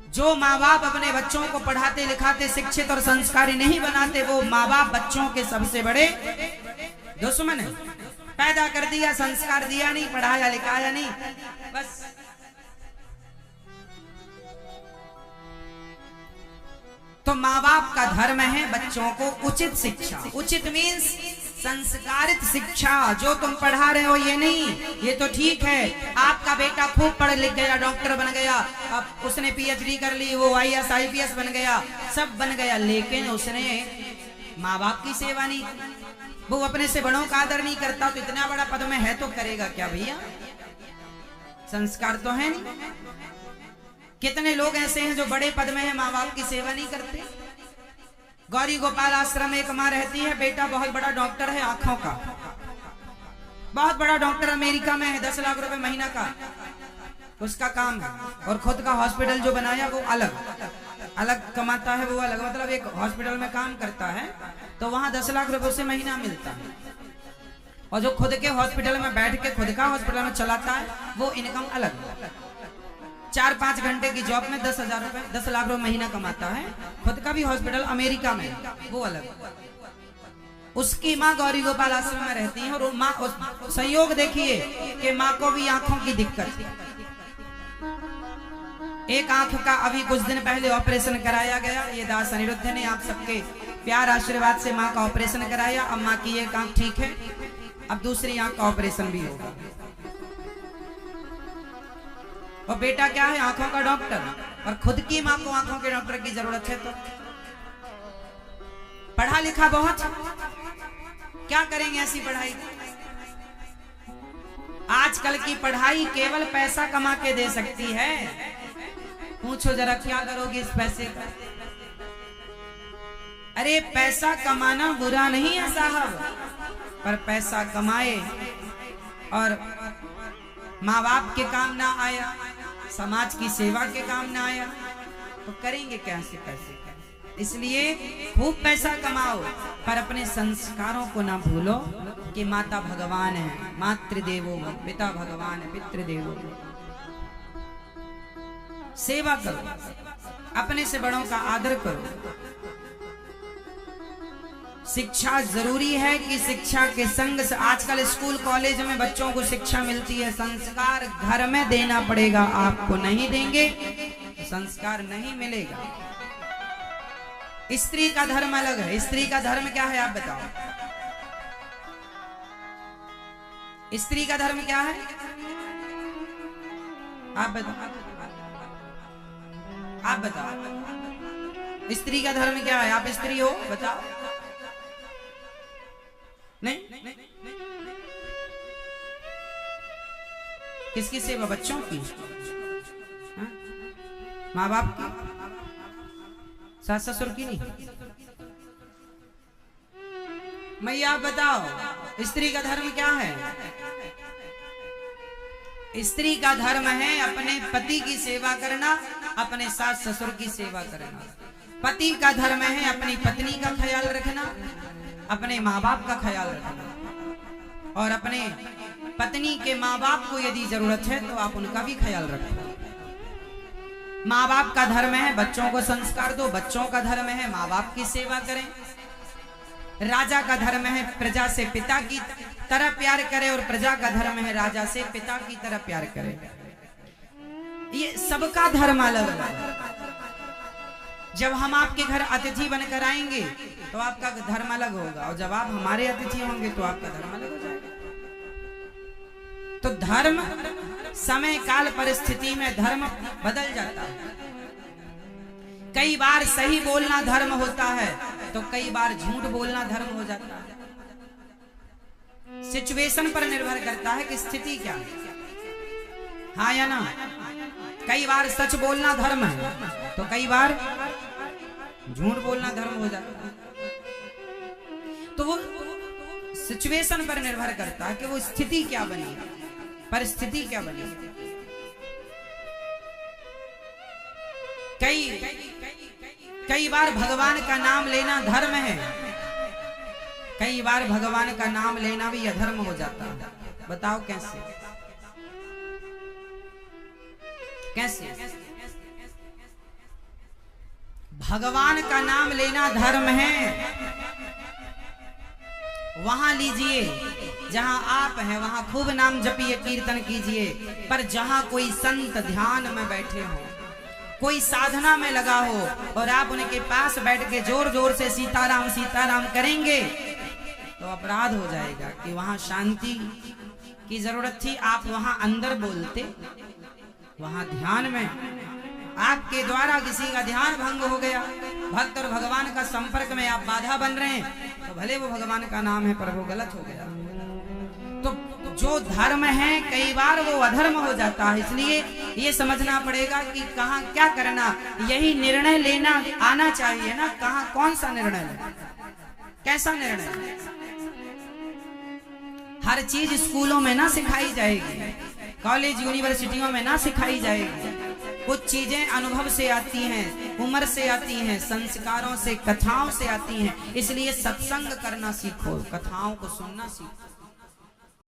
जो माँ बाप अपने बच्चों को पढ़ाते लिखाते शिक्षित और संस्कारी नहीं बनाते, वो माँ बाप बच्चों के सबसे बड़े दुश्मन है। पैदा कर दिया, संस्कार दिया नहीं, पढ़ाया लिखाया नहीं, बस। तो माँ बाप का धर्म है बच्चों को उचित शिक्षा। उचित मीन्स संस्कारित शिक्षा। जो तुम पढ़ा रहे हो ये नहीं, ये तो ठीक है, आपका बेटा खूब पढ़ लिख गया, डॉक्टर बन गया, अब उसने पीएचडी कर ली, वो आईएएस आईपीएस बन गया, सब बन गया, लेकिन उसने माँ बाप की सेवा नहीं, वो अपने से बड़ों का आदर नहीं करता, तो इतना बड़ा पद में है तो करेगा क्या भैया? संस्कार तो है नहीं। कितने लोग ऐसे हैं जो बड़े पद में हैं, माँ बाप की सेवा नहीं करते। गौरी गोपाल आश्रम में एक माँ रहती है, बेटा बहुत बड़ा डॉक्टर है आंखों का, बहुत बड़ा डॉक्टर, अमेरिका में है, 10 लाख रुपए महीना का उसका काम है, और खुद का हॉस्पिटल जो बनाया वो अलग अलग कमाता है, वो अलग, मतलब एक हॉस्पिटल में काम करता है तो वहां 10 लाख रुपए उसे महीना मिलता है, और जो खुद के हॉस्पिटल में बैठ के खुद का हॉस्पिटल में चलाता है वो इनकम अलग। 4-5 घंटे की जॉब में 10,000 रुपए, 10 लाख रुपए महीना कमाता है, खुद का भी हॉस्पिटल अमेरिका में, वो अलग। उसकी माँ गौरी गोपाल आश्रम में रहती है, और माँ संयोग देखिए कि माँ को भी आंखों की दिक्कत, एक आंख का अभी कुछ दिन पहले ऑपरेशन कराया गया। ये दास अनिरुद्ध ने आप सबके प्यार आशीर्वाद से माँ का ऑपरेशन कराया। अब माँ की एक आंख ठीक है, अब दूसरी आंख का ऑपरेशन भी होगा। और बेटा क्या है, आंखों का डॉक्टर, और खुद की माँ को आंखों के डॉक्टर की जरूरत है। तो पढ़ा लिखा बहुत, क्या करेंगे ऐसी पढ़ाई? आजकल की पढ़ाई केवल पैसा कमा के दे सकती है। पूछो जरा क्या करोगे इस पैसे का? अरे पैसा कमाना बुरा नहीं है साहब, पर पैसा कमाए और माँ बाप के काम ना आया, समाज की सेवा के काम ना आया, तो करेंगे कैसे पैसे का? इसलिए खूब पैसा कमाओ, पर अपने संस्कारों को ना भूलो कि माता भगवान है, मातृदेवो भव, पिता भगवान है, पितृदेवो भव। सेवा करो, अपने से बड़ों का आदर करो। शिक्षा जरूरी है कि शिक्षा के संग से, आजकल स्कूल कॉलेज में बच्चों को शिक्षा मिलती है, संस्कार घर में देना पड़ेगा। आपको नहीं देंगे तो संस्कार नहीं मिलेगा। स्त्री का धर्म अलग है। स्त्री का धर्म क्या है आप बताओ? स्त्री का धर्म क्या है आप बताओ? आप बताओ स्त्री का धर्म क्या है? आप स्त्री हो, बताओ। नहीं, किसकी सेवा? बच्चों की, माँ बाप की, सास ससुर की नहीं। मैया आप बताओ स्त्री का धर्म क्या है? स्त्री का धर्म है अपने पति की सेवा करना, अपने सास ससुर की सेवा करना। पति का धर्म है अपनी पत्नी का ख्याल रखना, अपने माँ बाप का ख्याल रखना, और अपने पत्नी के माँ बाप को यदि जरूरत है तो आप उनका भी ख्याल रखो। माँ बाप का धर्म है बच्चों को संस्कार दो, बच्चों का धर्म है माँ बाप की सेवा करें। राजा का धर्म है प्रजा से पिता की तरह प्यार करे, और प्रजा का धर्म है राजा से पिता की तरह प्यार करे। ये सबका धर्म अलग है। जब हम आपके घर अतिथि बनकर आएंगे तो आपका धर्म अलग होगा, और जब आप हमारे अतिथि होंगे तो आपका धर्म अलग हो जाएगा। तो धर्म समय काल परिस्थिति में धर्म बदल जाता है। कई बार सही बोलना धर्म होता है, तो कई बार झूठ बोलना धर्म हो जाता है। सिचुएशन पर निर्भर करता है कि स्थिति क्या है, हाँ या ना। कई बार सच बोलना धर्म है, तो कई बार झूठ बोलना धर्म हो जाता है। तो वो सिचुएशन पर निर्भर करता है कि वो स्थिति क्या बनी, परिस्थिति क्या बनी। कई बार भगवान का नाम लेना धर्म है, कई बार भगवान का नाम लेना भी अधर्म हो जाता है। बताओ कैसे? कैसे? भगवान का नाम लेना धर्म है, वहां लीजिए जहां आप हैं, वहां खूब नाम जपिए, कीर्तन कीजिए। पर जहां कोई संत ध्यान में बैठे हो, कोई साधना में लगा हो और आप उनके पास बैठ के जोर जोर से सीताराम सीताराम करेंगे तो अपराध हो जाएगा कि वहां शांति की जरूरत थी, आप वहां अंदर बोलते, वहां ध्यान में आपके द्वारा किसी का ध्यान भंग हो गया, भक्त और भगवान का संपर्क में आप बाधा बन रहे हैं, तो भले वो भगवान का नाम है पर वो गलत हो गया। तो जो धर्म है कई बार वो अधर्म हो जाता है, इसलिए ये समझना पड़ेगा कि कहाँ क्या करना, यही निर्णय लेना आना चाहिए ना, कहाँ कौन सा निर्णय लेना, कैसा निर्णय। हर चीज स्कूलों में ना सिखाई जाएगी, कॉलेज यूनिवर्सिटियों में ना सिखाई जाएगी। कुछ चीजें अनुभव से आती हैं, उम्र से आती हैं, संस्कारों से, कथाओं से आती हैं। इसलिए सत्संग करना सीखो, कथाओं को सुनना सीखो।